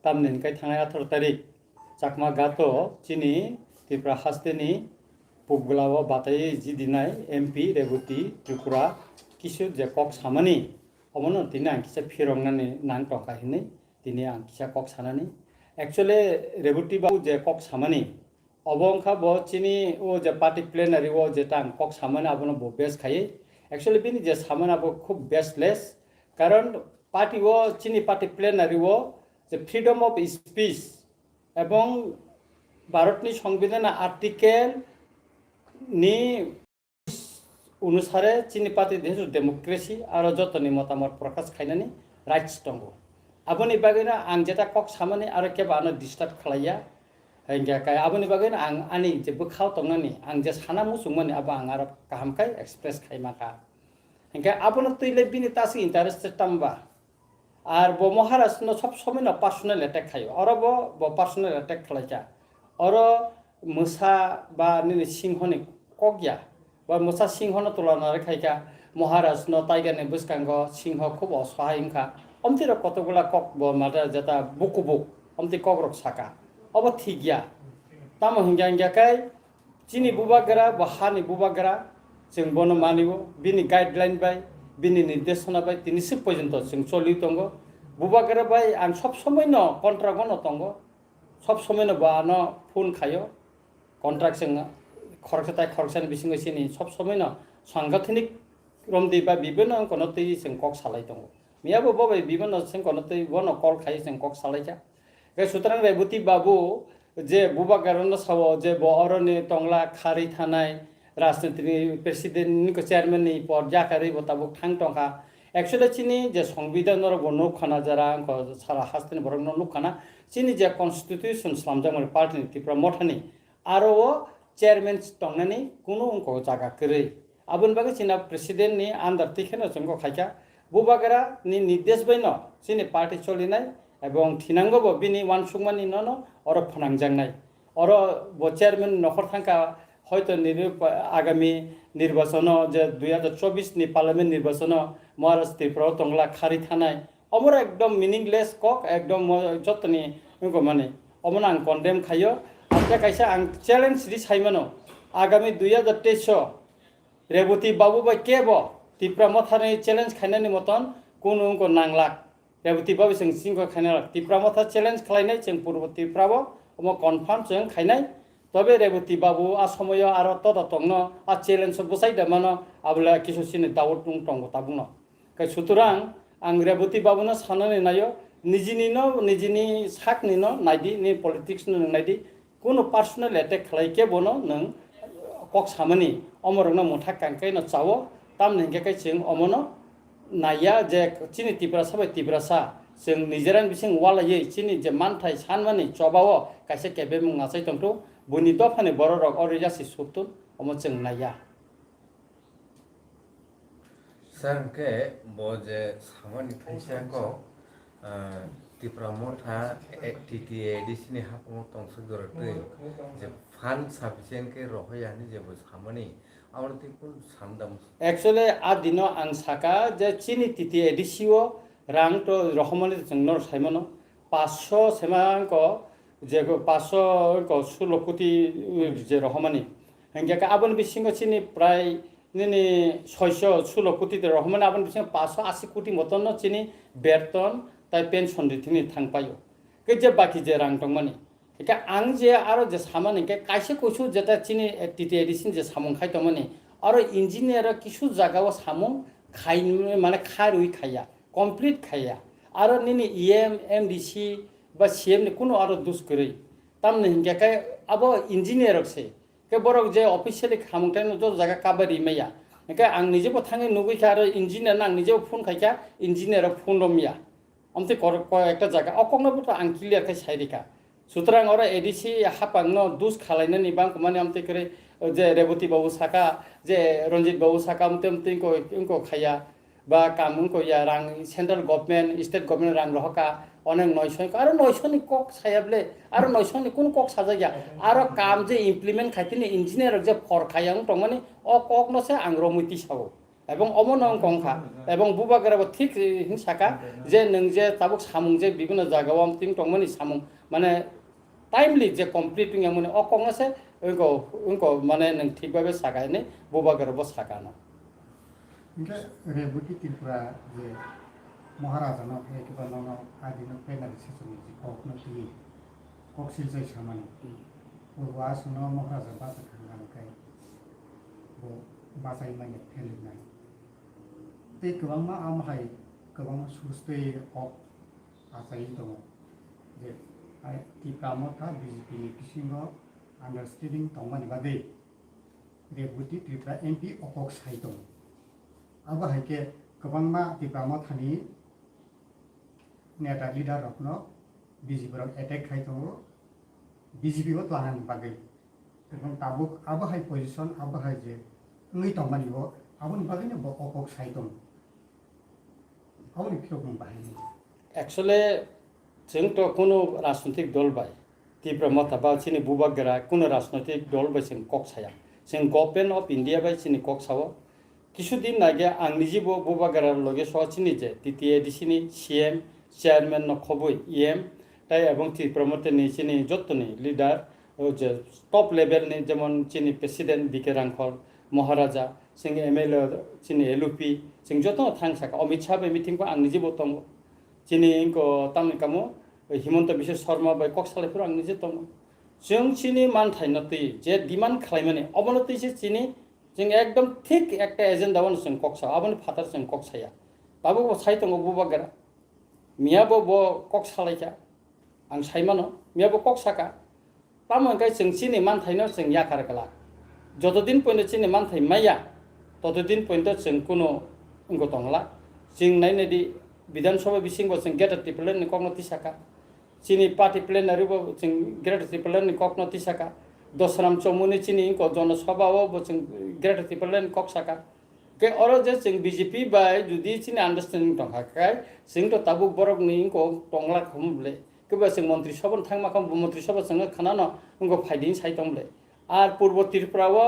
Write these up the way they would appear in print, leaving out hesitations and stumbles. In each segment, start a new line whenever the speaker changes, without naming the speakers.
tamnin kai thangai 18 tarik chakma gato chini Tripura hasteni pubglawo batai jidinai MP Rebuti Tripura kisu je kok samani omono tini ang kisa phirongnani nang tongka hini tini ang kisa kok sanani actually Rebuti babu je kok samani obongkha bo chini o je party plenary o je tang kok samani abono bo best khai actually bini je samana bo khub bestless karon party o chini party plenary o je freedom of speech এবং ভারতনি সংবিধানের article নি অনুসারে চিনি পাতি দেশ democracy আর যতনি মতামত প্রকাশ খাইনানি rights দङ আবনি বাগैना आं जेता कक सामानि आरो केबा आनो डिस्टार्ब खालाया हेंगाकाय आबनि बागैना आं आनि जे बखाव तंनानि आं जे साना मुसुंमानि आबा आं आरो काहामखाय एक्सप्रेस खायमाखा हेंगा आबनो तैले बिनि तासि इन्टारेस्टेड तामबा আর ব মহারাষ্ট্র সব সময় না পার্সোনাল অ্যাটাক খায় আর ব পার্সোনাল অ্যাটাক খালাইছা আর মোসা বা নিনি সিংহনি কগিয়া বা মোসা সিংহন তুলনারে খাইকা মহারাষ্ট্র টাইগারনি বুসকাঙ্গ সিংহ খুব অসহায় ইনকা অমতির কতগুলা কক মাটা যেটা বুকু বুক অমতি কগরক সাকা অব ঠিক গিয়া তাম হিঙ্গা হিঙ্গাকাই চিনি বুবাগরা বা হানি বুবাগরা जों बनो मानिबो बिनि गाइडलाइन बाय बिनि निर्देशना बाय तिनिसिम पर्यन्त जों चलि दङ बुबागरा बाय आं सब समय न कन्ट्राक्ट न दङ सब समय न बानो फोन खायो कन्ट्राक्ट जों खरसानि बिसिङै सिनि सब समय न सांगठनिक रमदि बा बिबन कोन तै जों कक सालाय दङ मियाबो बबाय बिबन जों कोन तै बन कल खायो जों कक सालायजा गे सुतरां रेबुति बाबु जे बुबागरानो साव जे बरनि टंगला खारि थानाय राजनीति प्रेसिडेंट को चेयरमैन नि पर जाकारि बताबो थांग टंका एक्चुअली चिनी जे संविधान र बनो खाना जरा को सारा हास्तिन बरन नु खाना चिनी जे कन्स्टिट्यूशन सामजामर पार्टी तिप्रा मथानि आरो चेयरमैन टंगनानि कुनु उनको जागा करै आबन बागे चिना प्रेसिडेंट नि आन्दार तिखेन जोंको खायका बुबागरा नि निर्देश बैन चिनी पार्टी चलिनाय एवं थिनांगबो बिनि वानसुंमानि ननो और फनांगजांनाय और बो चेयरमैन नखर थांका হয়তো আগামী নির্বাচন যে 2024 নি পার্লামেন্ট নির্বাচন মহারাষ্ট্র ত্রিপুরা টংলা খারি থানায় অমর একদম মিনিংলেস কক একদম যতনি মানে অমন আং কন্ডেম খাইও আজকে কাইসা আং চ্যালেঞ্জ রি সাইমানো আগামী 2023 রেবতী বাবু বাই কেব ত্রিপুরা মথানি চ্যালেঞ্জ খাইনানি মতন কোন উনকো নাংলাক রেবতী বাবু जों सिंखो खाइनालाक ত্রিপুরা মথা চ্যালেঞ্জ খাইনাय जों पूर्व ত্রিপুরাबो অম কনফার্ম जों खाइनाय তবে রেবতী বাবু আসময় আর তদতংন আ চ্যালেঞ্জ বসাইদা মানো আবলা কিছু সিনে দাউট টং টং তাবুনো কাই সুতরাং আং রেবতী বাবুনো সানানি নাयो निजिनि साकनिनो नायदि नि पलिटिक्स नो नायदि कोनो पार्सोनल अटैक खालायके बनो नों कक सामानि अमरनो मुथा कांकै न चावो ताम नेंगे जों अमनो नाया जे चिनि तिब्रा साबाय तिब्रा सा जों निजेरान बिसिं वालायै चिनि जे मानथाय सानमानि चबावो काइसे केबे मुङासै तंतु बुनि दफानि बर रक अरिजासि सुक्तु अमो जों नाया
संके बोजे सामानि फैसाखौ त्रिपुरा मथा टिटिए डिसिनि हापमो तंसो गरतै जे फान्ड साफिसिएन्ट के रहयानि जेबो सामानि आवर तिकुन सामदाम
एक्चुअली आ दिनो आं साका जे चिनि टिटिए डिसिओ रां तो रहमानि जोंनो साइमनो 500 सेमांको जे 500 को 16 कोटी जे रहमानि हंगाका आबन बिसिंगो चिनि प्राय निनि 616 कोटी रहमानि आबन बिसिं 580 कोटी मतन चिनि बेतन ताइ पेन्सन दिथिनि थांपायो के जे बाकी जे रां दंमानि एका आं जे आरो जे सामानि के काइसे कोसु जेता चिनि टिटि एडिसन जे सामं खाय दंमानि आरो इन्जिनियर किसु जागाव सामं खाय माने खारुइ खाया कमप्लीट खाया आरो निनि ईएम एमडीसी बा सीएम नि कोनो आरो दुस गरै तामने हिंगाकाय अब इन्जिनियर से के बरक जे ऑफिशियली खामंथाय न जो जागा काबारि मैया एका आं निजेबो थाङै नुगैखा आरो इन्जिनियर आं निजेबो फोन खायका इन्जिनियर फोन दमिया अमते একটা জায়গা অকংনবো তো আং ক্লিয়ার খাই সাইরিকা সুতরাং ওরা এডিসি হাপাংন দুস খালাইনানি বাং মানে আমতে করে যে রেবতী বাবু সাকা যে রঞ্জিত বাবু সাকা আমতে আমতে ইনকো খাইয়া বা কামুনকো ইয়া রাং সেন্ট্রাল গভর্নমেন্ট স্টেট গভর্নমেন্ট রাং রহকা অনেক 900 আরো 900 নি কক সায়াবলে আরো 900 নি কোন কক সাজাইয়া আরো কাম যে ইমপ্লিমেন্ট খাইতিনি ইঞ্জিনিয়ার যে ফর খায়াং তো মানে অ কক নসে আং রমুতি সাবো এবং অমন কংখা এবং বুবাগেরাবো ঠিক হিংসাকা যে নों যে তাবুক সামুং যে বিভিন্ন জায়গাও তিন টংমানি সামুং মানে টাইমলি যে কমপ্লিট মানে অকং আছে উনকো মানে নों ঠিকভাবে সাকায়নি বুবাগেরাবো সাকানো
ఇంకా రేపుటి త్రిపుర যে মহারাজানো একেবারে নন আদিনো প্লেনারি সেশন যে কখনো টিভি কক্সিল যাই সামানি ও ওয়াসনো মহারাজা বাসা খানগানকাই ও বাসাই মাইনে ফেলিনাই তে गोबां আমহাই गोबां সুস্থই অফ আসাই দङ যে টিপ্রামथा বিজেপি नि बिसिङाव आन्डारस्टेन्डिं दंमानि बादै रेपुटी त्रिपुरा एमपि अकक साइ दङ अब हाइके गोबां टिप्रामथानि नेता लिडार रखनो बिजेपि एटेक खाइ दङ बिजेपि को लानानै बागै गोबां ताबुक अब हाइ पोजिशन अब हाइ जे ngै दंमानि बो आबुन बागैनो बो अकक साइ दङ आबुन फिरगुं बाहायनि
एक्चुअली जोंथ' কোনো राजनैतिक दल बाय टिप्रामथा बा चिनि बुबागेरा কোনো राजनैतिक दल बाय जों कक साया जों गभर्नमेन्ट अफ इन्डिया बाय चिनि कक सावो কিছুদিন আগে আং নিজে বুবাগেরার লগে সচিনি যে টিটিএডিসিনি সিএম চেয়ারম্যান নখবই ইএম তাই এবং ত্রিপ্রামথানি চিনি যতনি লিডার যে টপ লেভেলনি যেমন চিনি প্রেসিডেন্ট বিকে রাংখল মহারাজা जों एमएलए चिनि एलपि जों যত थांसाका अमित शाह बे मिटिंग को आं নিজে बतंग चिनि इनको तामिकामो हिमन्त बिश्व शर्मा बाय कक्सालायफोर आं নিজে दङ जों चिनि मानथायनति जे डिमान्ड खालामनानै अबनति चिनि जों एकदम ठीक একটা एजेन्डा बानो जों कक्सा आबोन फातार जों कक्साया बाबो साइतंग बुबागेरा मियाबो बो कक्सालायका आं साइमानो मियाबो कक्साका पामनगाय जों चिनि मानथायनो जों याखारगला যতদিন পর্যন্ত চিনি মানথাই মাইয়া ততদিন পর্যন্ত जों কোনো ইঙ্গ দংলা जों नायनायदि বিধানসভা বিসিংবো जों गेटारटि प्लेननि ककनति साका चिनि पार्टी प्लेनारिबो जों गेटारटि प्लेननि ककनति साका दसराम चौमुनि चिनि इनको जनसभाओ जों गेटारटि प्लेननि कक साका के अरो जे जों बीजेपी बाय जुदि चिनि आन्डारस्टेन्डिं दंखाखाय जोंथ' ताबुक बरकनि इनको टंला खमब्ले केबा जों मन्त्रि सभा थांमाखा मन्त्रि सभा जों खानानो इनको फाइदिं साइ दंब्ले আর পূর্ব ত্রিপুরাও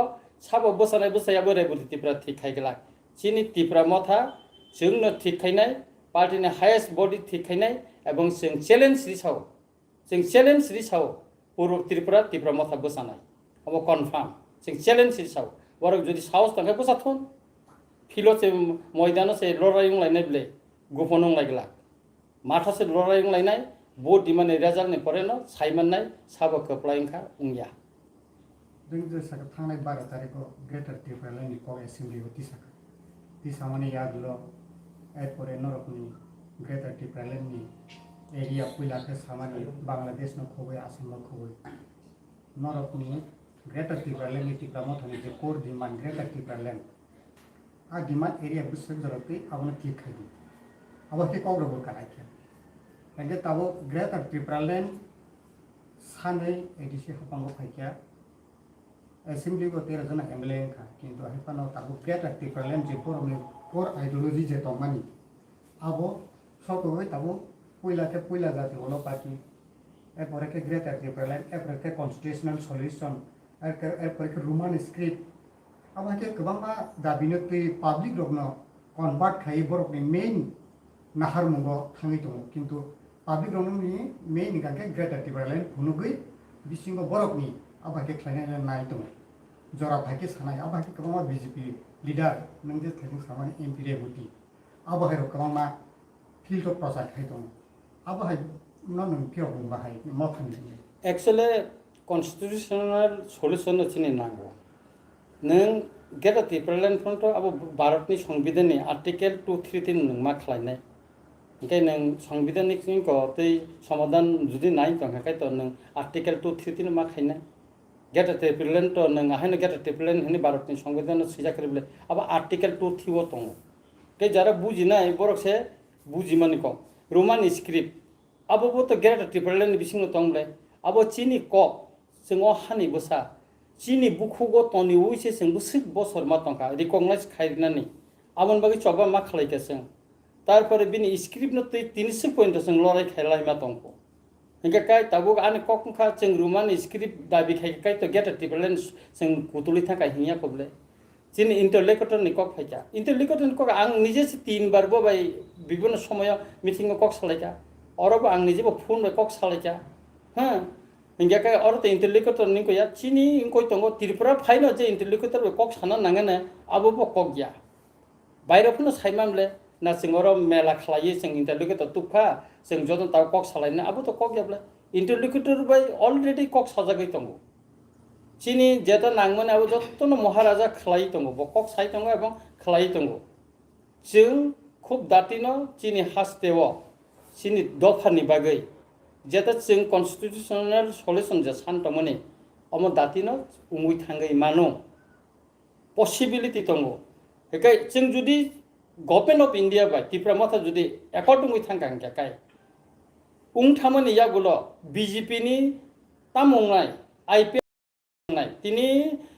সাব বসানাय বসাयाबो रेपुटी त्रिपुरा ठीक खायगला चिनि टिप्रामथा जोंनो ठीक खायनाय पार्टीनि हाइएस्ट बडी ठीक खायनाय एवं जों चेलेन्ज रिसाव पूर्व त्रिपुरा टिप्रामथा बसानाय अब कनफार्म जों चेलेन्ज रिसाव बरक जुदि साहस दंखाय बसाथन फिलो से मैदानो से लड़ाई लायनाय ब्ले गुफन लायगला माथा से लड़ाई लायनाय बडी माने रिजाल्टनि परेनो साइमाननाय साबो खोप्लायंखा उंया
जों जे साका थांनाय 12 तारिखआव ग्रेटार त्रिपुरानि कक एसेम्बलियाव तिसाका तिसामाने यादुलो एरपरे नरकनि ग्रेटार त्रिपुरानि एरिया पुइलाके सामानि बांलादेशनो खबै आसामनो खबै नरकनि ग्रेटार त्रिपुरानि टिप्रामथानि जे कोर डिमान्ड ग्रेटार त्रिपुरानि आ डिमान्ड एरिया बिसर जरते आबनो ठीक खायदि अब के कग्रबो कालायखे एगे ताबो ग्रेटार त्रिपुरानि सानै एडिसि हपांगो फायखा एसेम्बली को 13 जना एमएलए का किंतु हेपानो ताबो ग्रेटार त्रिपुरानि जे कोर आइडियोलॉजी जे तमानी आबो सतोय ताबो पुइला जाति वाला पार्टी एरपरे के ग्रेटार त्रिपुरानि एरपरे के कन्स्टिट्यूशनल सल्यूशन एरपरे के रोमान स्क्रिप्ट अब के गोबां दाबिनो तै पब्लिक रखनो कन्वर्ट खाइ बरकनि मेन नाहार मुंगो थाङै दङ किंतु पब्लिक रखनि मेन गाके ग्रेटार त्रिपुरानि फुनुगै बिसिंगो बरकनि आबाके खायनाय नाय दङ जरा भाके सानाय आबाके गोबां बीजेपी लिडार नों जे थाइजों सामानि एमपि रेपुटी आबाहाय गोबां फिल्ड अफ प्रसाद खाय दङ आबाहाय नों फिरगुं बाहाय मथानि
एक्चुअली कन्स्टिट्यूशनल सल्यूशन चिनि नांगौ नों गेटार त्रिपुरानिफ्रायथ' अब भारतनि संविधाननि आर्टिकेल 233 नों मा खालायनाय ओंखाय नों संविधाननि खौ तै समाधान जुदि नाय दंखायथ' नों आर्टिकेल 233 मा खायनाय गेटार त्रिपुरानिथ' नों आहायनो गेटार त्रिपुरानि होननि भारतनि संविधानाव सैजाखरिब्ले अब आर्टिकेल 233 दङ के जारा बुजिनाय बरकसे बुजिमानि कम रोमान स्क्रिप्ट अब तो गेटार त्रिपुरानि बिसिङाव दंब्ले अब चिनि कक जों हानि बसा चिनि बुखुगो तनि उइसे जों बोसोर बसर मा दंखा रिकगनाइज खायनानै आबन बागै चबा मा खालायखा जों तारपरे बिनि स्क्रिप्ट न 300 पॉइंट जों लराय खायलाय मा दंखो इनका काय ताबुक आने ककखा जों रोमान स्क्रिप्ट दाबि खायखाय तो गेटार त्रिपुरानि जों कुतुलि थाखाय हिया खबले চিনি ইন্টারলেকটরনি কক ফাইকা ইন্টারলেকটরনি কক আং নিজে 3 বার বাই বিভিন্ন সময় মিটিং কক সালাইকা অরব আং নিজে ফোন বাই কক সালাইকা হ্যাঁ ইংগাকে অরতে ইন্টারলেকটরনি কয়া চিনি কই তঙ্গ ত্রিপুরা ফাইনো যে ইন্টারলেকটর কক সানা নাঙ্গানে আবো কক গিয়া বাইরে ফোনো সাইমামলে না সিংহর মেলা খালাইয়ে जों ইন্টারলেকটর তুফা जों যতন তাও কক সালাইনে আবো তো কক গিয়াবলে ইন্টারলেকটর বাই অলরেডি কক সাজাগै তঙ্গ চিনি যেটা নাংমানে আবো যতন মহারাজা খালাই তঙ্গ কক সাই তঙ্গ এবং খালাই তঙ্গ जों খুব দাতিনো চিনি হাসতেও চিনি দফানি বাগै যেটা जों কনস্টিটিউশনাল সলিউশন যে সানতমনি অম দাতিনো উমুই থাঙ্গै মানো পসিবিলিটি তঙ্গ একাই जों जुदि government of India by Tripura मथा जुदि एकॉर्डिंग विथ थांगां काय उं थामनि यागुलो बीजेपी नि तामंनाय आईपीएल नाय तिनि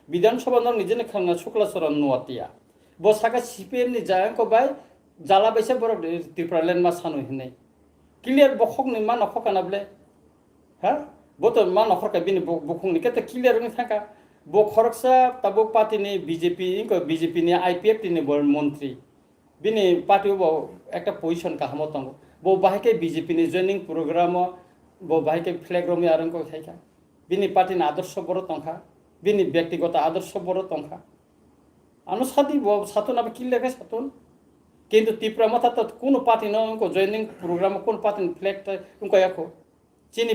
विधानसभा न निजेने खांना शुक्लाचरण नुवातिया बो साका सीपीएम नि जायको बाय जाला बैसे बर त्रिपुरा लैंड मा सानु हिनै क्लियर बखक नि मा नखकानाबले हा बो तो मा नखरका बिनि बखं नि केते क्लियर नि थाका बो खरकसा ताबो पार्टी नि बीजेपी नि आईपीएफ नि बर मंत्री बिनि पार्टी बो एक पोजिशन का हमो तंगो बो बाहाके बीजेपी नि जॉइनिंग प्रोग्राम बो बाहाके फ्लैग रोमी आरंको खाइका बिनि पार्टी नि आदर्श बर तंखा बिनि व्यक्तिगत आदर्श बर तंखा अनुसादी बो सातुन अब किल्ले के सातुन किंतु त्रिपुरा मथा तो कोनो पार्टी न उनको जॉइनिंग प्रोग्राम कोन पार्टी नि फ्लैग उनको याको चिनी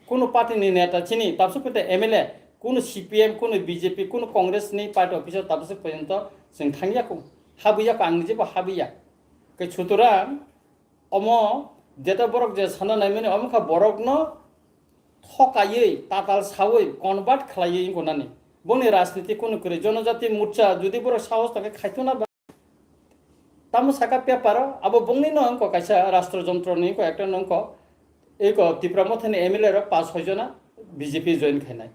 कोनो पार्टी नि नेता चिनी ताबसो पेटे एमएलए कोनो सीपीएम कोनो बीजेपी कोनो कांग्रेस नि पार्टी ऑफिसर ताबसो पर्यंत जों थांगियाको हाबिया आंनि जेबो हाबिया के छुतुरा अम जेता बरक जे साना नायमाने अमखा बरक न थकायै ताताल सावै कन्भार्ट खालायै गनानै बनि राजनीति कोनो करे जनजाति मोर्चा जुदि बरक साहस थाके खायथना तामो साका पेपार अब बंगनि न अंक कायसा राष्ट्रयन्त्र नि को एकटा नंक एक त्रिपुरा मथानि एमएलए र 5-6 जना बीजेपी जॉइन खायनाय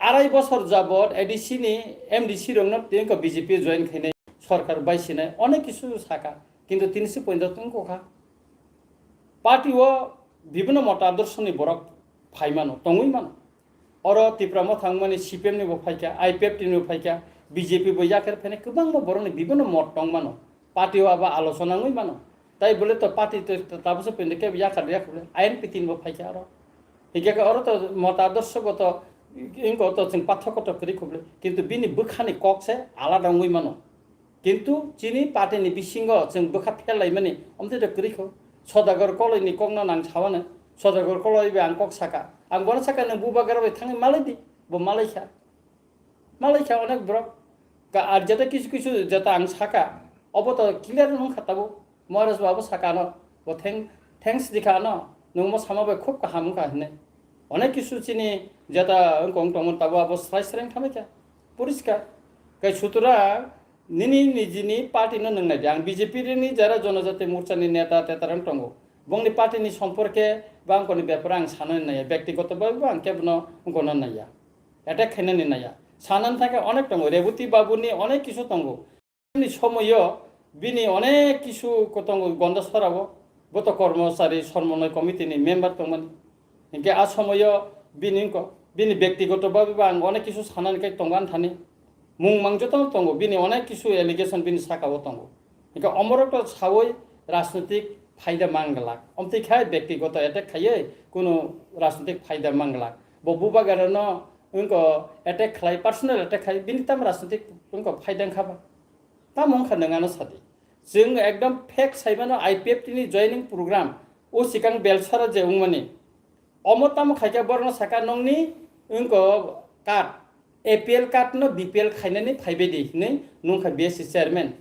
आराय बছর যাবত एडीसी नि एमडीसी रंग तेंको बीजेपी जॉइन खायनाय सरकार बायसिनाय अनेक किछु साका किंतु 350 कोखा पार्टी व विभिन्न मतादर्शनि बरक फाइमानो तंगै मानो और त्रिपुरा मथांगमानि सीपीएम नि बफाइका आईपीएफ नि बफाइका बीजेपी बो याकेर फेने गोबां बरनि विभिन्न मत दं मानो पार्टी वाबा आलोचनाङै मानो ताई बोले तो पार्टी तो ताबसो पेने के याकर आईन पितिन बफाइका और हिगाके और तो मतादर्शगत इनको तो जों पाठ्यकत करि खबले किंतु बिनि बोखानि ककसे आलादा ngै मानो किंतु चिनी पार्टीनि बिसिंग जों बोखा फेलाय माने अमते तो करिखौ सदागर कलयनि ककना नां सावानो सदागर कलय बे आं कक साका आं बन साका न बुबागार बे थाङै मालायदि बो मालायखा अनेक ब्रक का आर जेता किछु किछु जेता आं साका अब तो क्लियर न खाताबो महाराज बाबू साका न बो थैंक्स दिखा न नों म सामाबे खूब काहाम का हने अनेक किछु चिनी जेता अंकं तंगन ताबो अब स्राइस्रें थामेका परिष्कार कै सुतुरा निनी निजिनी पार्टी न नंगनाय आं बीजेपी नि जारा जनजाति मोर्चा नि नेता तेतारां तंगो बंगनि पार्टी नि सम्पर्के बांकोनि बेपार आं साननो नाया व्यक्तिगत बाबो आं केबनो गनो नाया एटाक खायनानि नाया सानन थाके अनेक तंगो रेवती बाबुनि अनेक किछु तंगो नि समय बिनि अनेक किछु कतंगो गन्दासराबो बत कर्मचारी समन्वय कमिटि नि मेम्बर तंगमोन इनके आ समय बिनि व्यक्तिगत बाबो आं अनेक किछु साननानै तंगान थानि मुं मांजत तंगो बिनि अनेक किछु एलिगेशन बिनि साकाबो तंगो इनके अमरक सावै राजनीतिक फायदा मांगला अमते खाय व्यक्तिगत अटैक खायै कोनो राजनीतिक फायदा मांगला बबुबा गारनो इनको अटैक खाय पर्सनल अटैक खाय बिनि ताम राजनीतिक इनको फायदा खाबा ताम अंखा नङानो सादि जों एकदम फेक साइबानो आईपीएफ नि जॉइनिंग प्रोग्राम ओ सिकां बेलसारा जे उंमनि अमताम खायका बरनो साका नंनि इनको कार्ड एपीएल कार्ड न बीपीएल खायनानि फाइबेदि नै नंखा बीएससी चेयरमैन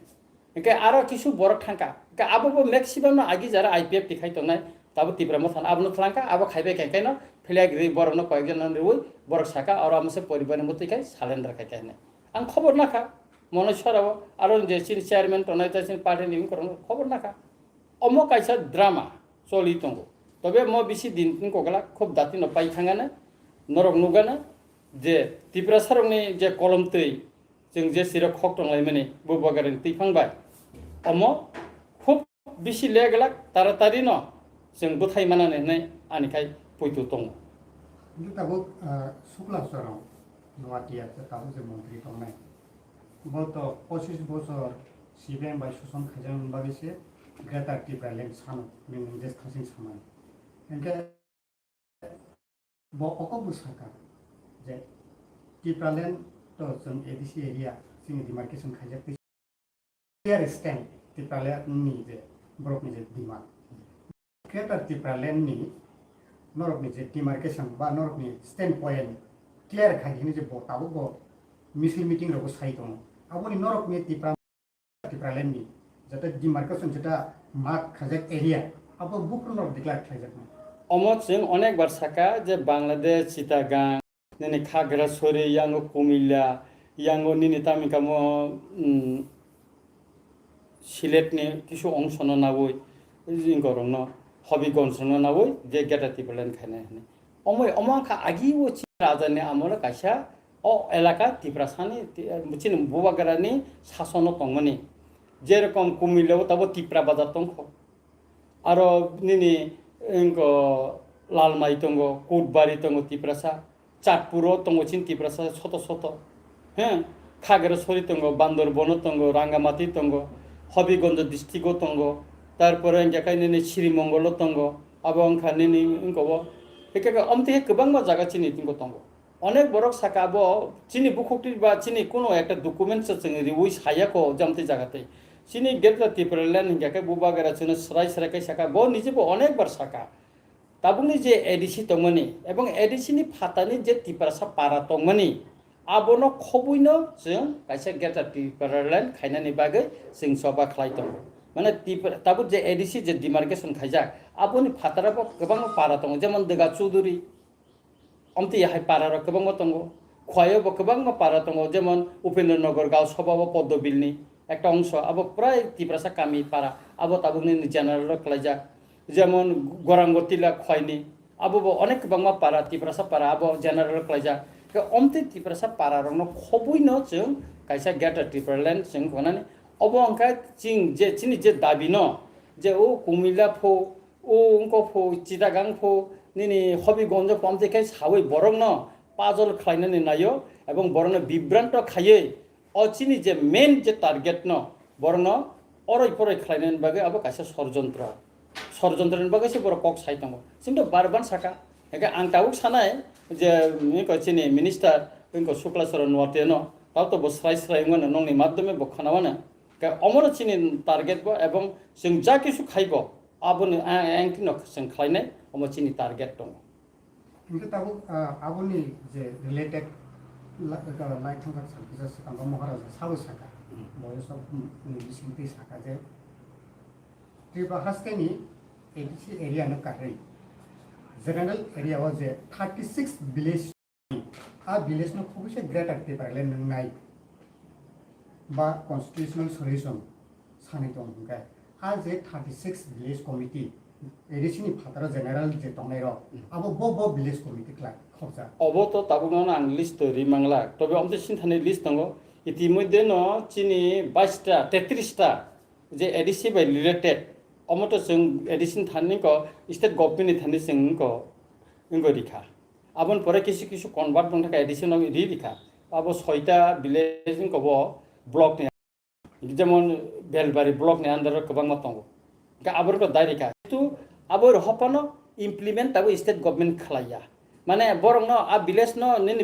इनके आरो किछु बर थांका के आबो मैक्सिमाम आगि जारा आईपीएफ दिखाइ तंनाय ताबो तिब्रा मथान आबनो थलांका आबो खाइबे केकेनो फ्लैग रि बरनो कयजन नरुइ बर साका और आमसे परिवार मतिकाय सालेन्डार खायकाने आं खबर नाखा मनेश्वराव आरो जे सिन चेयरमैन तनाय तासिन पार्टी निम करन खबर नाखा अमो कायसा ड्रामा चलि तंगो तबे म बिसि दिन कोगला खूब दाति न पाइ थांगाने नरक नुगाने जे त्रिपुरा सारंनि जे कलम तै जों जे सिरा खक तंलाय माने बुबागारनि तैफांबाय अमो खूब बिसि लेगला तारातारि न जों बोथाय मानानै नै आनिखाय पयतु दङ
কিন্তু তাবো শুক্লাচরণ নোয়াটিয়া তাবো যে মন্ত্রী তংনাই গত 25 বছর সিপিএম বাই শোষণ খাইজান বাগিছে গ্রেটার টিপ্রালেন্ড সানো নিজ খাসিং সামান এনকে ব অকবু সাকা যে টিপ্রালেন্ড তো जों एडिसि एरिया जोंनि डिमार्केशन खाइजाक क्लियर स्टैंड टिप्रालेन्डनि जे बरफनि जे डिमार्क ग्रेटार टिप्रालेन्डनि नरकनि जे डिमार्केशन बा नरकनि स्टैंड पॉइंट क्लियर खाइनि जे बताबो ब मिसल मीटिंग रखौ साइ दङ आबोनि नरकनि टिप्रालेन्डनि जाते डिमार्केशन जेटा मार्क खाइजाक एरिया आबो बुक्र नरक डिक्लेयार खाइजाक
अमत जों अनेक बार साका जे बांलादेश चिटागां नैनि खागड़ाछड़ी यांगो कुमिल्ला यांगो निनि तामिकामो सिलेटनि किसु अंश न नावै जिंगरंग न हबिगंज न नावै जे गेटा टिप्रालेन्ड खाइना हने अमय अमाखा आगि वो राजानि आमल काइसा अ एलाका टिप्रासानि चिन बुबागारानि शासन तंगमनि जेरकम कुमिल्लायाव ताबो टिप्रा बाजार तंख आरो निनि इंको लालमाइ तंगो कोटबारि तंगो टिप्रासा चाटपुरो तंगो चिन टिप्रासा शत शत हैं खागड़ाछड़ी तंगो बान्दरबन तंगो रांगामाटी तंगो हबिगंज डिस्ट्रिक्ट तंगो तारपरे इंजाकाय निनि श्रीमंगल तंगो आबो अंखा निनि इंकोबो एके अमते गोबां मा जागा चिनि तिंगो तंगो अनेक बरक साकाबो चिनि बुखुक्ति बा चिनि कोनो एकटा डकुमेन्ट जों रिवै सायाको जमते जागाते चिनि गेटा टिप्रालेन्ड इंजाकाय बुबागारा जों सराय सरायकाय साका बो निजेबो अनेक बार साका ताबुनि जे एडिसि तंमनि एबं एडिसिनि फातानि जे टिप्रासा पारा तंमनि आबोनो खबुइनो जों काइसा गेटा टिप्रालेन्ड खाइनानि बागै जों सभा खालाय दं माने ताबु जे एडिसि जे डिमार्केशन खाइजा आबोनि फाताराबो गोबां पारा दं जेमन दगा चौधुरी अमति हाय पारा र गोबां दं खवायाबो गोबां पारा दं जेमन उपेन्द्रनगर गाव सभाबो पद्मबिलनि একটা অংশ আবো প্রায় টিপ্রাসা কামি পারা আবো তাবুনি জেনারেল খাইজা যেমন গরাঙ্গতিলা খয়নি আবো অনেক বাংলা পারা টিপ্রাসা পারা আবো জেনারেল খাইজা অমতে টিপ্রাসা পারা রং খবইনো जों কাইসা गेटा टिप्रालेन्ड जों গনানি अबो अंका चिं जे चिनि जे दाबि न जे ओ कुमिल्ला फो ओ अंको फो चिटागां फो निनि हबिगंज पमते खाय सावै बरं न पाजल खाइनानि नायो एबं बरं बिभ्रान्त खायै अचिनि जे मेन जे टार्गेट न बरं अरय फरय खालायनायनि बागै आबो काइसा षड़यन्त्रनि बागै से बर कक साइ दङ जोंथ' बारबान साका एके आं ताबुक सानाय जे मिको चिनि मिनिस्टार इंको शुक्लाचरण नवाते न तावतो बस्राय स्रायमोन नंनि माध्यमे बखानावानो के अमर चिनि टार्गेट बो एबं जों जा किसु खाइबो आबोनो आंकिनो जों खालायनाय अमर चिनि टार्गेट दङ
इंको ताबुक आबोनि जे रिलेटेड लाइट थांगा साखा साखा महाराजा साबो साखा बयस निबिसिंति साखा जे त्रिपुरा हास्टेनि एडिसि एरिया न कारै जनरल एरिया वाज जे 36 विलेज आ विलेज न खुबसे ग्रेटर टिप्रालेन्ड नंनाय बा कन्स्टिट्यूशनल सल्यूशन सानै दं गाय आ जे 36 विलेज कमिटी एडिसिनि फातारा जनरल जे तंनाय र आबो बो विलेज कमिटी क्ला खबजा
अबो तो ताबुनो आं लिस्ट रिमांगला तबे अमते सिनथानि लिस्ट दङ इतिमध्ये न चिनि 22टा 33टा जे एडिसि बाय रिलेटेड अमत जों एडिसिन थानिको स्टेट गभर्नमेन्टनि थानि जोंको इंगो रिखा आबन परे किसु किसु कन्भार्ट दं थाखाय एडिसिन रिखा आबो 6टा विलेज इंको ब्लक नि जेमन बेलबारि ब्लक नि आन्दार गोबां दङ गा आबरको दायरिका किन्तु आबर हपनो इमप्लिमेन्ट ताबो स्टेट गभर्नमेन्ट खालाया माने बरं न आ विलेज न निनि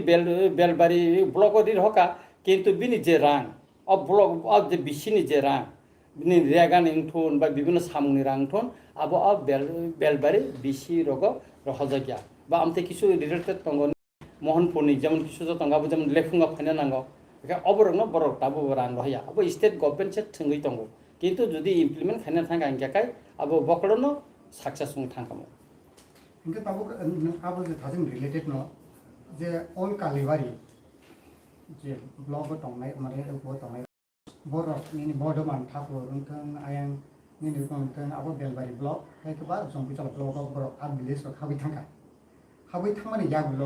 बेलबारि ब्लक रि हका किन्तु बिनि जे रां अब ब्लक अब जे बिसिनि जे रां बिनि रेगान इंथुन बा बिभिन्न सामुनि रांथुन आबो अब बेलबारि बिसि रग रहजागिया बा आमते किसु रिलेटेड दङ मोहनपुरनि जेमन किसु दंगाबो जेमन लेफुंगा फाइना नांगौ बेखा अबरं न बरं ताबो रां रहया अब स्टेट गभर्नमेन्ट से थंगै दङ किन्तु जुदि इमप्लिमेन्ट खायना थांगा इंगाखाय आबो बकड़नो सक्सेस थांखामो
इंके ताबुक आबो जे थाजों रिलेटेड न जे अल कालिबारि जे ब्लक दंनाय माने उप दंनाय बर नि बर्धमान ठाकुर ओंथों आयं नि ओंथों आबो बेलबारि ब्लक खायखबा जंबिचल ब्लक बर आ विलेज खाबि थांमाने यागुल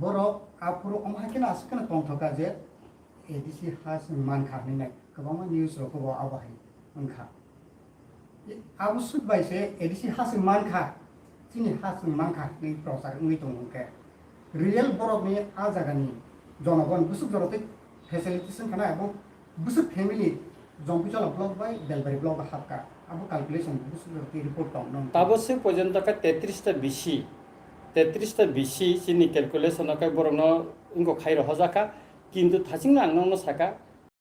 बर आपुरो अमहाकेना आसकेना तंथका जे एडिसि हास मानखा नै गोबां निउस रखबो आबाहाय ओंखा आबो सुबायसे एडिसि हास मानखा चिनि हास मानखा नि प्रसार उइ दंके रियेल बरफनि आ जागानि जनगण गुसुक जरते facilities kana abo busuk family jongpichal block by belbari block hapka abo calculation busuk report tong nong
তাবসে পর্যন্ত কা 33টা বিসি চিনি ক্যালকুলেশন কা বরং ইনকো খাইর হজাকা কিন্তু থাসিং না আংনো সাকা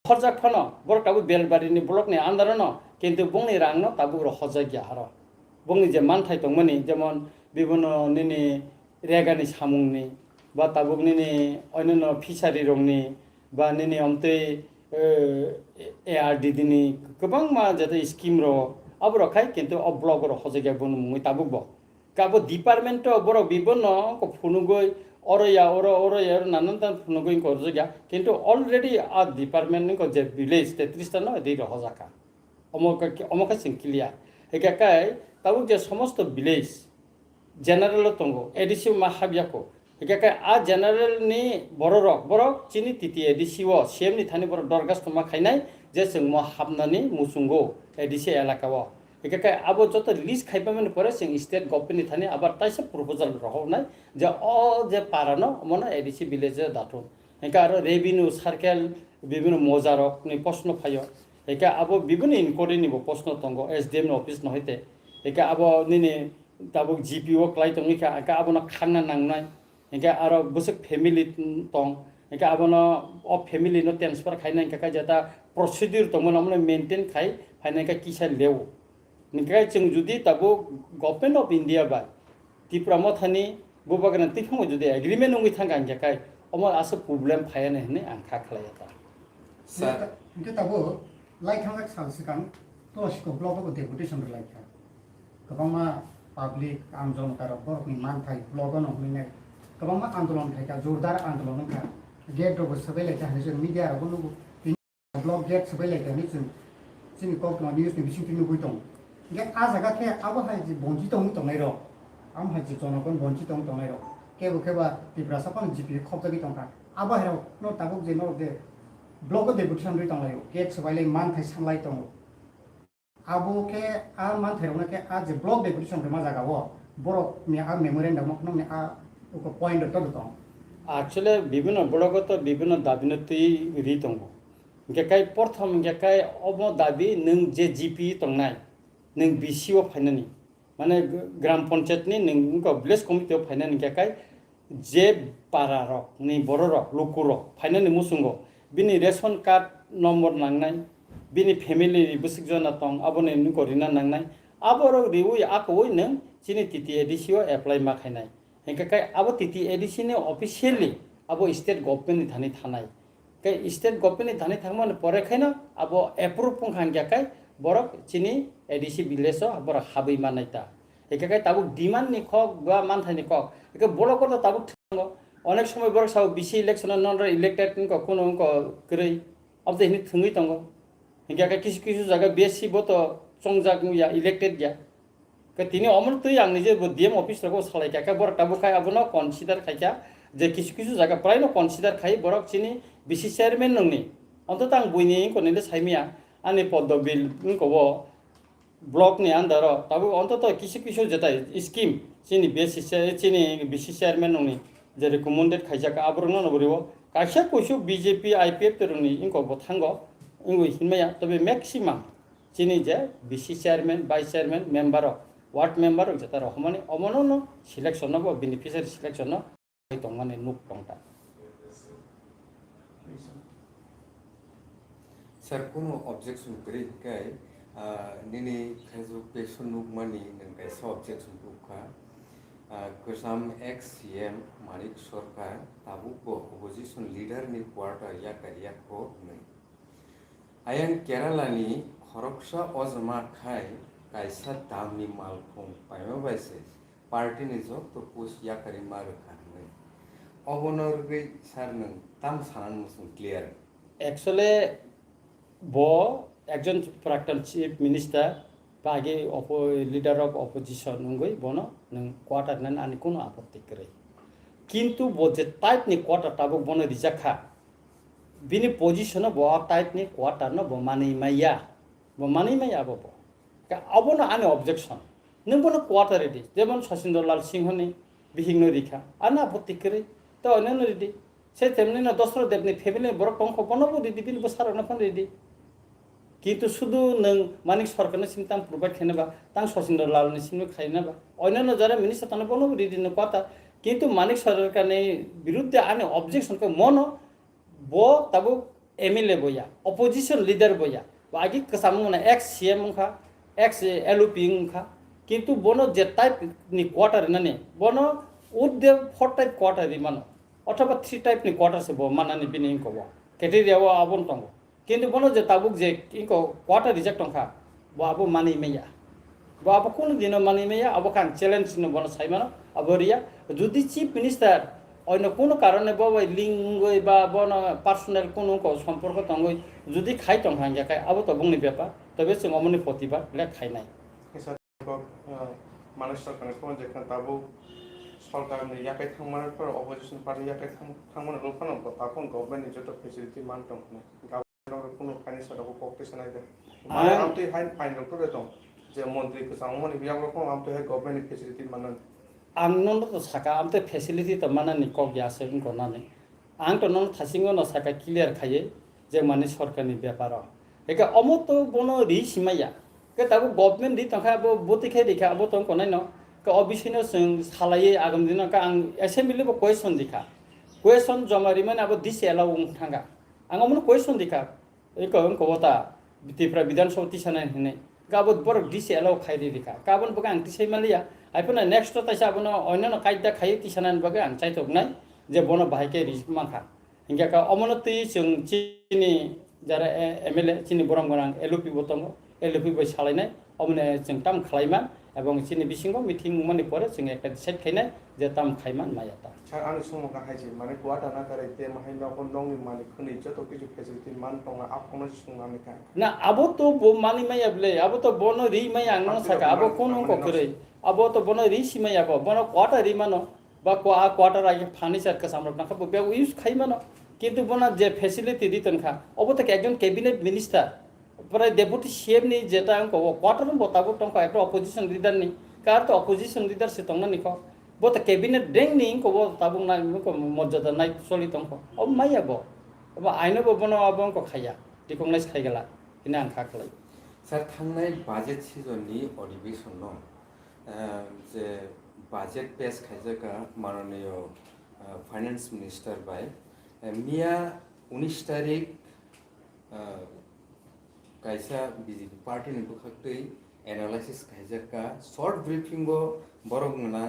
হরজাক ফন বর কাবু বেলবারিনি ব্লক নি আন্দারন কিন্তু বংনি রাংনো তাবু হজা গিয়া হার বংনি যে মানথাই তংমনি যেমন বিভিন্ন নিনি রেগানি সামুংনি বা তাবুক নিনি অন্যান্য ফিশারি রংনি বা নিনি অমতে ARD দিনি গোबां मा যাতে স্কিম র আবর খাই কিন্তু অ ব্লক র হজা গিয়া বন মুই তাবুক ব কাবো ডিপার্টমেন্ট বড় বিভিন্ন ফুনুগই অরয়া নানান তান ফুনুগই করজা কিন্তু অলরেডি আ ডিপার্টমেন্ট যে ভিলেজ 33টা ন এদি হজাকা অমকা সিংকিলিয়া একাকাই তাবুক যে সমস্ত ভিলেজ জেনারেল তঙ্গ এডিসি মা হাবিয়াকো একাকাই আ জেনারেল নি বড় চিনি তিতি এডিসি ও সেম নি থানি বড় দরগাস তোমা খাইনাই যে जों ম হাবনানি মুসুঙ্গো এডিসি এলাকাও একাকাই আবো যত লিস্ট খাইপামেন পরে जों স্টেট গভর্নমেন্ট থানি আবার তাইসে প্রপোজাল রহনাই যে অ যে পারানো মনে এডিসি ভিলেজে দাটো একা আর রেভিনিউ সার্কেল বিভিন্ন মজারক নি প্রশ্ন ফাইও একা আবো বিভিন্ন ইনকোয়ারি নিব প্রশ্ন তঙ্গ এসডিএম অফিস নহইতে একা আবো নিনি তাবো জিপিও ক্লাই তং একা আবো না খানা নাংনাই একা আর বসক ফ্যামিলি তং একা আবো না অ ফ্যামিলি নো ট্রান্সফার খাইনাই একা যেটা প্রসিডিউর তংমন আমনে মেইনটেইন খাই ফাইনাইকা কিসা লেও निकाय जों जुदि ताबो गभर्नमेंट ऑफ इंडिया बा त्रिपुरा मथानि बुबागना तिफांग जुदि एग्रीमेंट नंगै थांगा आंखाय अमा आसे प्रॉब्लेम फायाने हने आं खाखलाया
Sir.
Kita tahu, like hangak salsikan, to siko blog ko deputation like ha. Kabang ma public आंदोलन कर borok ni man thai blog no hine. Kabang ma आंदोलन thai ka जोरदार आंदोलन ka. Get ro sabai like ha je media ro no blog get sabai like ni sini ko no news ni bising tinu buitong. Get azaga ke abo hai ji bonji tong nai ro. Am hai ji jono kon bonji tong nai ro. Ke ba Tripura sapan GP khop tagi tong ka. Abo hai ro no tabuk je no de blog deputation ri tong layo get sabai man thai sanglai tong abo ke a man thai ro ke a je blog deputation ma jaga wo borok ni a memorandum no ni a ko point to tong
actually বিভিন্ন ব্লগত বিভিন্ন দাবিনতি রি তঙ্গ গেকাই প্রথম গেকাই of দাবি নং যে GP তংনাই নং বিসিও ফাইনানি মানে গ্রাম পঞ্চায়েতনি নং ভিলেজ কমিটিও ফাইনানি গেকাই যে পারা রক নি বড় রক লোকুর ফাইনানি মুসুঙ্গ बिनि रेशन कार्ड नम्बर नांनाय बिनि फेमिलि बुसिक जना तंग आबोनि नुको रिना नांनाय आबोरो रिउइ आकोइ नों चिनि टिटि एडिसिओ एप्लाइ माखायनाय हेंकाय आबो टिटि एडिसि नि अफिशियली आबो स्टेट गभर्नमेन्ट नि थानि थानाय कै स्टेट गभर्नमेन्ट नि थानि थांमोन परेखायनो आबो एप्रुभ पंखान गयाखाय बरक चिनि एडिसि भिलेजो बरक हाबै मानायता हेंकाय ताबो डिमान्ड नि खक बा मानथायनि खक एके बलकरतो ताबो थांगो অনেক সময় বড় সাউ বিসি ইলেকশন নন ইলেক্টেড কোনো গরৈ অবদে হিনি থুঙই তঙ্গ হিংকা কিছু কিছু জায়গা বেশি বত চংজাক ইয়া ইলেক্টেড গিয়া কে তিনি অমর তুই আং নিজে ডিএম অফিস রকম সালাই কাকা বড় টাবু খাই আবনো কনসিডার খাইকা যে কিছু কিছু জায়গা প্রায় ন কনসিডার খাই বড় চিনি বিসি চেয়ারম্যান নংনি অন্তত আং বইনি কোনিলে সাইমিয়া আনি পদ্মবিল কব ব্লক নি আন্দার তাবু অন্তত কিছু কিছু যেটা স্কিম চিনি বেসি চিনি বিসি চেয়ারম্যান নংনি যে রেকমেন্ডেড খাইজাকা আবরং নবরিও কাইসা কইসু বিজেপি আইপিএফ তরংনি ইনকো বথাঙ্গো ইংगो हिनमाया तबे मैक्सिमाम चिनि जे बिसि chairman vice chairman member ward member जता रहमाने अमनो सिलेक्शन बो बेनिफिशियरी सिलेक्शन तंगमाने नुक तंगता
सर कोनो ऑब्जेक्शन करे काय निनी फेसबुक पेज नुक मानी नंगाय स ऑब्जेक्शन बुखा गोजाम एक्स सीएम मानिक सरकार ताबुको अपोजिशन लीडर नि क्वार्टर या करिया को नै आयन केरालानि खरकसा अजमा खाय कायसा दामनि मालखौ पायमा बायसे पार्टी नि जक तो पोस्ट या करि मारो खानै अबनरगै सार नों ताम सानान मुसुं क्लियर
एक्चुअली बो একজন প্রাক্তন চিফ মিনিস্টার বা আগে লিডার অফ অপোজিশন নঙ্গই বনো নং কোয়ার্টার নান আনি কোনো আপত্তি করে কিন্তু বো যে টাইপ নি কোয়ার্টার তাবো বনো রিজাখা बिनि पोजिशन बो टाइप नि क्वार्टर न बो मानै माया बो का अबो न आने ऑब्जेक्शन नों बनो क्वार्टर रेडी जेमन सचिन्द्र लाल सिंह नि बिहिंग रिखा आना आपत्ति करे तो अनन रेडी সে তেমনি না দশরথ দেবনি ফ্যামিলি বড় টঙ্ক বনবো দিদি বিল বসার না ফোন দিদি কিন্তু শুধু নং মানিক সরকারनि চিন্তা প্রোভাইড খাইনাবা তাং সচিন্দ্র লালनि চিন্তা খাইনাবা অন্যান্য যারা মিনিস্টার তানো বনবো দিদি কথা কিন্তু মানিক সরকারनि বিরুদ্ধে আনে অবজেকশনকে মনো ব তাবো এমএলএ বইয়া অপোজিশন লিডার বইয়া আগে কাসামুনা এক্স সিএম খা এক্স এলওপি খা কিন্তু বনো যে টাইপ নি কোয়ার্টার নানে বনো উদ্দেব 4 টাইপ কোয়ার্টার মানো অথবা 3 টাইপ নি কোয়ার্টার সে মানানি বিনি ইনকব কেটেরিয়াও আবন টঙ্গ কিন্তু বনো যে তাবুক যে ইনকো কোয়ার্টার রিজেক্ট টংখা ব আবো মানি মেয়া ব আবো কোন দিন মানি মেয়া আবো কাং চ্যালেঞ্জ নি বনো সাইমানো আবরিয়া যদি চিফ মিনিস্টার অন্য কোনো কারণে বাবা লিঙ্গই বা বন পার্সোনাল কোনো সম্পর্ক তঙ্গই যদি খাই টংহাঙ্গা খাই আবো তো বুংনি ব্যাপার তবে जों অমনি প্রতিবাদ লে খাইনাই
मानस सरकारनि जेखान दाबो सरकारनि याखाय थांमारफोर अपोजिशन पार्टी याखाय थांमार लफान ताफोन गभर्नमेन्ट जत फेसिलिटी मान दं गावनो कोनो फाइनान्सियेल कॉपरेशन आइदे माने आमते हाइन फाइन डॉक्टर दं जे मन्त्रि को सामने बियाव रखम आमते हाय गभर्नमेन्ट फेसिलिटी मानन
आं नन तो साका आमते फेसिलिटी त मानानि क ग्यासे गनानै आं तो नन थासिंगो न साका क्लियर खायो जे माने सरकारनि व्यापार एका अमत बनो रि सिमाया के ताबो गभर्नमेन्ट दि तखा बो बोतिखे दिखा बो तंग कोनाय न के अबिसिनो जों सालायै आगम दिन का आं एसेम्बली बो क्वेश्चन दिखा क्वेश्चन जमारि माने अब दिस एलाउ थांगा आं अमन क्वेश्चन दिखा एक अंकवता बितिफ्रा विधानसभा तिसानाय हने गाबो बर दिस एलाउ खायदि दिखा गाबन बगा आं तिसै मालिया आइफोना नेक्स्ट ताइसा बनो अन्यनो कायदा खायो तिसानान बगा आं चाइथकनाय जे बनो बाहायके रिस माखा हिंगा का अमनति जों चिनि जारा एमएलए चिनि बरम गोनां एलओपि बतंग एलओपि बय सालायनाय अमने जों ताम खालायमान এবং চিনি বিসিংগো মিটিং মানে পরে जों একটা ডিসাইড খাইনাय যে তাম খাইমান মাयाता
सार आंनि समाव गाहायजे माने गुवाटा ना करे ते माहायना कोन दंनि माने खनि जत किजु फेसिलिटी मान दं आपनो सुंनानै का
ना आबो तो मानि मायाबले आबो तो बनो रि माया आंनो साका आबो कोन को करे आबो तो बनो रि सिमाया बनो क्वार्टर रि मानो बा क्वार्टर आगे फार्निचार का सामरक ना बे इउज खाइ मानो কিন্তু বনা যে ফ্যাসিলিটি দিতেন খা অবো থেকে একজন ক্যাবিনেট মিনিস্টার প্রায় ডেপুটি সিএম নি যেটা অঙ্ক কোয়ার্টার বতাবো টঙ্ক একটা অপোজিশন লিডার নি কার তো অপোজিশন লিডার সে টঙ্গ নিক বত ক্যাবিনেট ডেং নি কব তাবো না মর্যাদা নাই চলি টঙ্ক অব মাইয়াবো अब आइनो बनो अब अंक खाया रिकगनाइज खाइगला किना आं खाखलाय
सर थांनाय बाजेट सिजननि अधिवेशन न जे बाजेट पेश खाइजाका माननीय फाइनेंस मिनिस्टर बाय मिया 19 तारिख कायसा बीजेपी पार्टी नि बुखाक्तै एनालाइसिस खाइजाका शॉर्ट ब्रीफिंग बरगना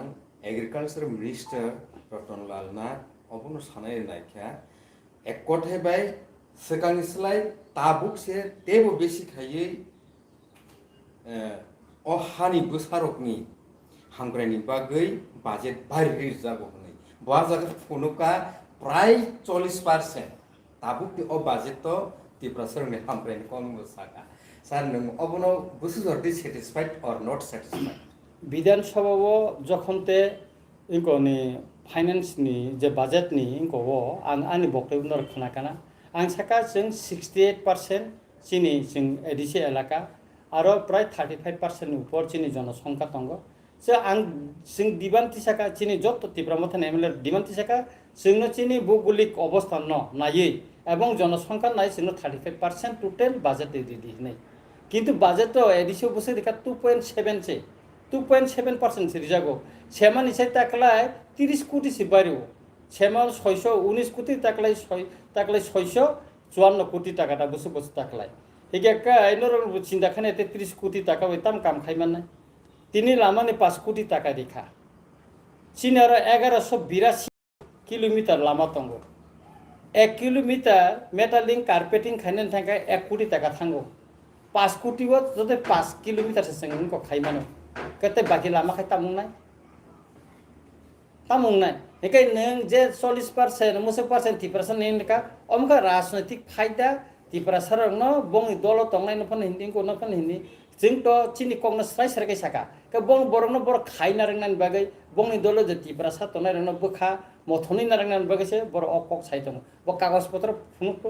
एग्रीकल्चर मिनिस्टर रतनलाल नाथ अबनो सानाय नायखा एक कथाय बाय सेकांनिस्लाय ताबुक से तेबो बेसि खायै हानि बोसारकनि हांग्रायनि बागै बाजेट बारि जागो हनै बाजार फनुका प्राय 40% ताबुक अ बाजेट तो तिब्रासरनि हांग्रायनि कम बोसाका सार नों अबनो बुसुजरदि सेटिस्फाइड और नॉट सेटिस्फाइड
विधानसभाव जखनते इनकोनि फाइनेंसनि जे बाजेटनि इनको आं आंनि बक्तव्य खोनाकाना आं साका जों 68% चिनि जों एडिसि एलाका आरो प्राय 35% ऊपर चिनि जनसंख्या दङ से आं जों दिबान्ति साका चिनि जत तिब्रामथन एमएलए दिबान्ति साका जोंनो चिनि भौगोलिक अवस्था न नायै এবং জনসংখ্যা নাই जोंनो 35% টোটাल बाजेट दिदि नै किन्तु बाजेट एडिसि बसे देखा 2.7 से 2.7% से जागो सेमान इसे ताकलाय 30 कोटी से बारियो सेमान 619 कोटी ताकलाय 654 कोटी टाका बसे बसे ताकलाय हिगेका इनर चिन्ता खाने 30 कोटी टाका वेतम काम खाइमान तिनी लामाने 5 कोटी टाका देखा चिनार 1182 किलोमीटर लामा तंगो 1 किलोमीटर मेटालिंग कार्पेटिंग खाइने थांगा 1 कोटी टाका थांगो 5 कोटी वो जते 5 किलोमीटर से संग को खाइमानो कते बाकी लामा खाइ तामुंनाय एकाय नों जे 40% 30% 30% नेनका अमका राजनैतिक फायदा 30% न बंग दल तंगनाय न फन हिंदी को न फन हिंदी जों तो चिनि कंग्रेस राय सरकै साका के बंग बरन बर खाइना रंगनान बागै बंगनि दल जे 30% तनाय रन बखा मथनि ना रंगनान बागैसे बर अकक साइतम ब कागज पत्र फुनुक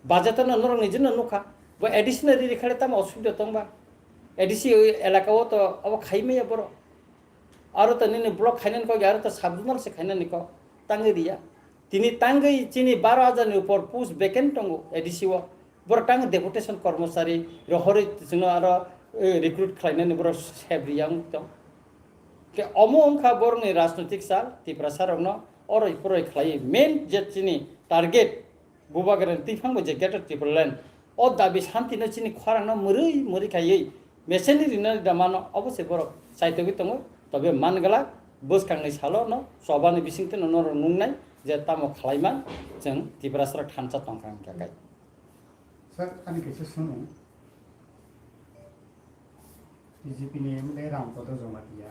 बाजेट न नरंग निजन नुखा ब एडिशनल रिखाले ताम असुबिदा तंबा एडिसि एलाकाओ तो अब खाइमेया बर आरो त निने ब्लक खाइनान को यार त साबजुनल से खाइनान को तांगे दिया তিনি টাঙ্গই চিনি 12,000 উপর পোস্ট ভ্যাকেন্ট দङ এডিসিও बर टांग डेपुटेशन कर्मचारी हरै जोङो आरो रिक्रुट खालामनानै बर सेब्रियां दं के अमु अंखा बरनि राजनैतिक साल त्रिपुरा सारनो अरै फरै खालायो मेन जेथिनि टारगेट बुबागरेन तिफांबो जे गेटर त्रिपुरालेन अ दाबि शान्तिनो चिनि खरांनो मरै खायै मेसेनि रिना दामानो अबसे बर साइतगि दङ तबे मानगला बोसखांनै साल' न सबानि बिसिंते नर नुंनाय जे तामो खालायमा जों त्रिपुरा सार थानसा तंखां थाखाय
सर आंनि कैसे सुनो बीजेपी ने एमएलए रामपद जमातिया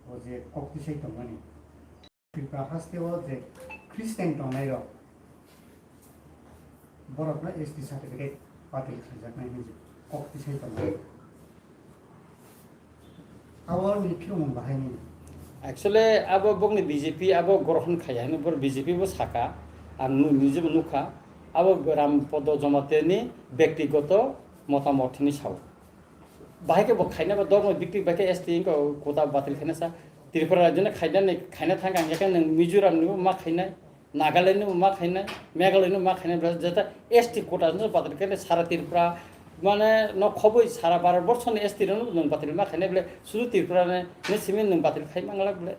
वो जे कक्तिसै दंमोन त्रिपुरा फार्स्टआव जे ख्रिस्टान दंनाय र बरफना एसटी सर्टिफिकेट बातिल खालामनाय जे कक्तिसै दंमोन आवर निफ्रोम बाहायनि
एक्चुअली अब बंनि बीजेपी अब ग्रहण खायानो बर बीजेपी बो साका आं निजेबो नुखा अब रामपद जमातेनि व्यक्तिगत मतामतनि साव बाहायके बो खायना बा दङ बिक्ति बाके एसटी को कोता बातिल खायना सा त्रिपुरा राज्यनि खायना थांगा याके नों मिजोरामनिबो मा खायनाय नागालेन्डनिबो मा खायनाय मेघालयनिबो मा खायनाय जेता एसटी कोटा जो बातिल खायना सारा त्रिपुरा माने न खबै सारा भारतवर्षनि एसटी रनो नों बातिल मा खायनाय बले सुरु त्रिपुरा ने सिमेन नों बातिल खाय मांगला बले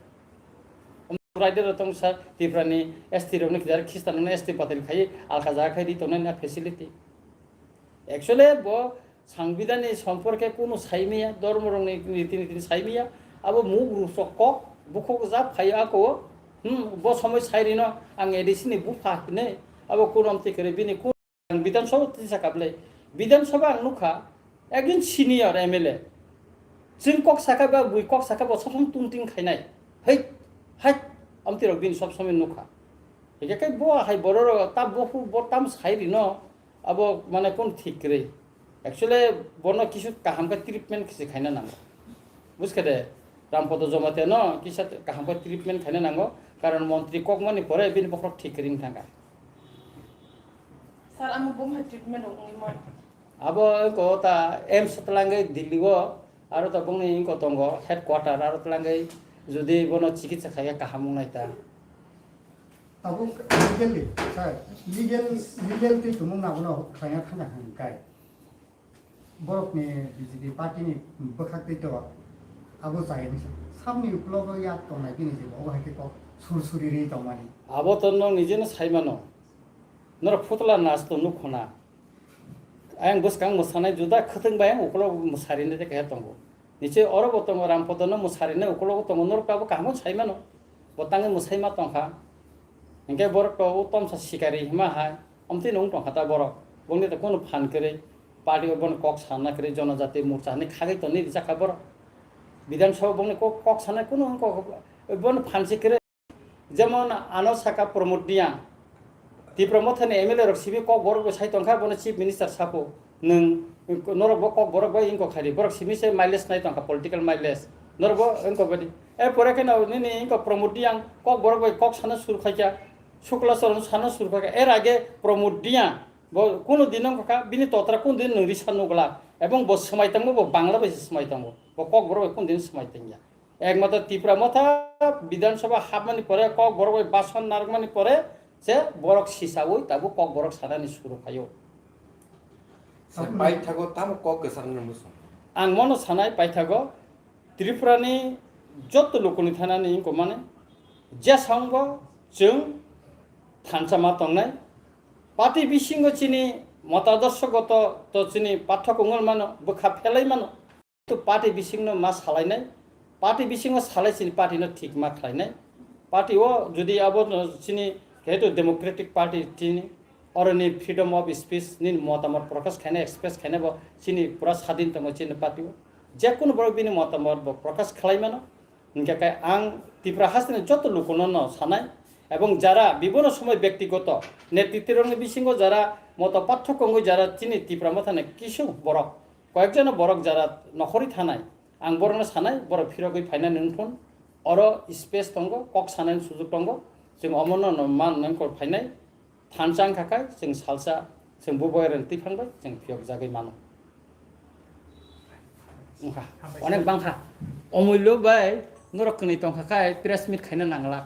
राइडर तंग सा त्रिपुरानि एसटी रनो किदार खिस्तान एसटी बातिल खाय आलखा जाखाय दी तंना फेसिलिटी एक्चुअली बो संविधाननि सम्पर्के कोनो साइमिया धर्म रंनि नीति साइमिया अब मुग रुसक बुखक जाब खायाको बो समय साइरिनो आं एडिसिनि बुफाखने अब कोनमति करे बिनि को विधानसभा तिसाकाबले विधानसभा आं नुखा एकजन सिनियर एमएलए जों कक साका बा बुइ कक साका बो सबसम तुंतिं खायनाय है हाय आमतिरक बिनि सब समय नुखा एके बो हाय बरर ता बखु बो ताम साइरिनो अब माने कोन ठीक रे एक्चुअली बनो किसु काहाम का ट्रिटमेंट किसे खायना नांगो बुझखदे रामपद जमाते न किसा काहाम का ट्रिटमेंट खायना नांगो कारण मंत्री ककमानि परे बिनि बखर ठीक रिं थांगा
सर आं बुम ट्रिटमेंट दंमोन
अब को ता एम्स तलांगै दिल्लीगो आरो ता बुंनि इनको दंगो हेडक्वार्टार आरो तलांगै जुदि बनो चिकित्सा खाया काहाम नायता
अब लीगली सर लीगल ते तुम नागनो खाया खाना काय बरफनि बीजेपी पार्टीनि बखाक्तै तो अब जायनि सामनि उपलग या तंनाय बिनि जे अहायके को सुरसुरि रे तंमानि
अब तो न निजेनो साइमानो नर फुतला नाच तो नुखना आं बसकां मोसानाय जुदा खथों बाय उकलो मोसारिने ते कहे तंगो निचे अर बतंग रामपदन मोसारिने उकलो तंग नर काबो कामो साइमानो बतांगे मोसाइमा तंखा इनके बरक तो उत्तम सा शिकारी हिमा हाय अमति नं तंखाता बरक बंनि त कोनो फान करे पार्टी बन कक साना करे जनजाति मोर्चा ने खागै त नि जाखा बरक विधानसभा बंनि कक साना कोनो बन फानसे करे जेमन आनो साका प्रमोद दिया त्रिपुरा मथानि एमएलए रक सिबि कक बरक साइ तंखा बन चीफ मिनिस्टर सापो नों नरक बो कक बरक बाय इनको खारि बरक सिबि से माइलेज नाय तंखा पॉलिटिकल माइलेज नरक बो इनको बदि ए परे के नाव नि इनको प्रमोद दिया कक बरक बाय कक साना सुर खाया शुक्ला सरन साना सुर खाया एर आगे प्रमोद दिया কোনো দিন কাকা বিনি তত্রা কোন দিন নরি সানুগলা এবং ব সময়তাঙ্গ ব বাংলা বেশি সময়তাঙ্গ ব কক বড় কোন দিন সময়তাঙ্গিয়া একমাত্র ত্রিপুরা মথা বিধানসভা হাবমানি পরে কক বড় বাসন নারগমানি পরে যে বরক সিসাওই তাবো কক বরক সাদানি শুরু খায়ো
बाइक थागो ताम कक गसारन मुसु
आं मनो सानाय पाइथागो त्रिपुरानि जत लोकनि थानानि इनको माने जेसांबो जों थानसामा तंनाय पार्टी बिसिंग चिनी मतादर्शगत तो चिनी पाठ्यक्रम मानो बखा फेलाय मानो तो पार्टी बिसिंग मा सालायनाय पार्टी बिसिंग सालाय चिनी पार्टी न ठीक मा खालायनाय पार्टी ओ जुदि अब चिनी हेतु डेमोक्रेटिक पार्टी चिनी अरनि फ्रीडम अफ स्पीच नि मतामत प्रकाश खायना एक्सप्रेस खायना ब चिनी पूरा स्वाधीन तंग चिनी पार्टी जेकुन बर बिनि मतामत ब प्रकाश खालाय मानो इनके काय आं त्रिपुरा हासनि जत लोकनो न सानाय এবং যারা বিভিন্ন সময় ব্যক্তিগত নেতৃত্বের বিশিঙ্গ যারা মত পাঠ্যক্রম যারা চিনি ত্রিপুরা মথানে কিছু বরক কয়েকজন বরক যারা নখরি থানায় আং বরং সানায় বড় ফিরগৈ ফাইনা নথন অর স্পেস দङ কক सानायनि सुजुग दङ जों अमन मान नंखर फायनाय थानसां खाखाय जों सालसा जों बुबयरन तिफांबाय जों फियक जागै मानो अनेक बांखा अमूल्य बाय नरकनि तंखाखाय प्रेस मिट खायनो नांला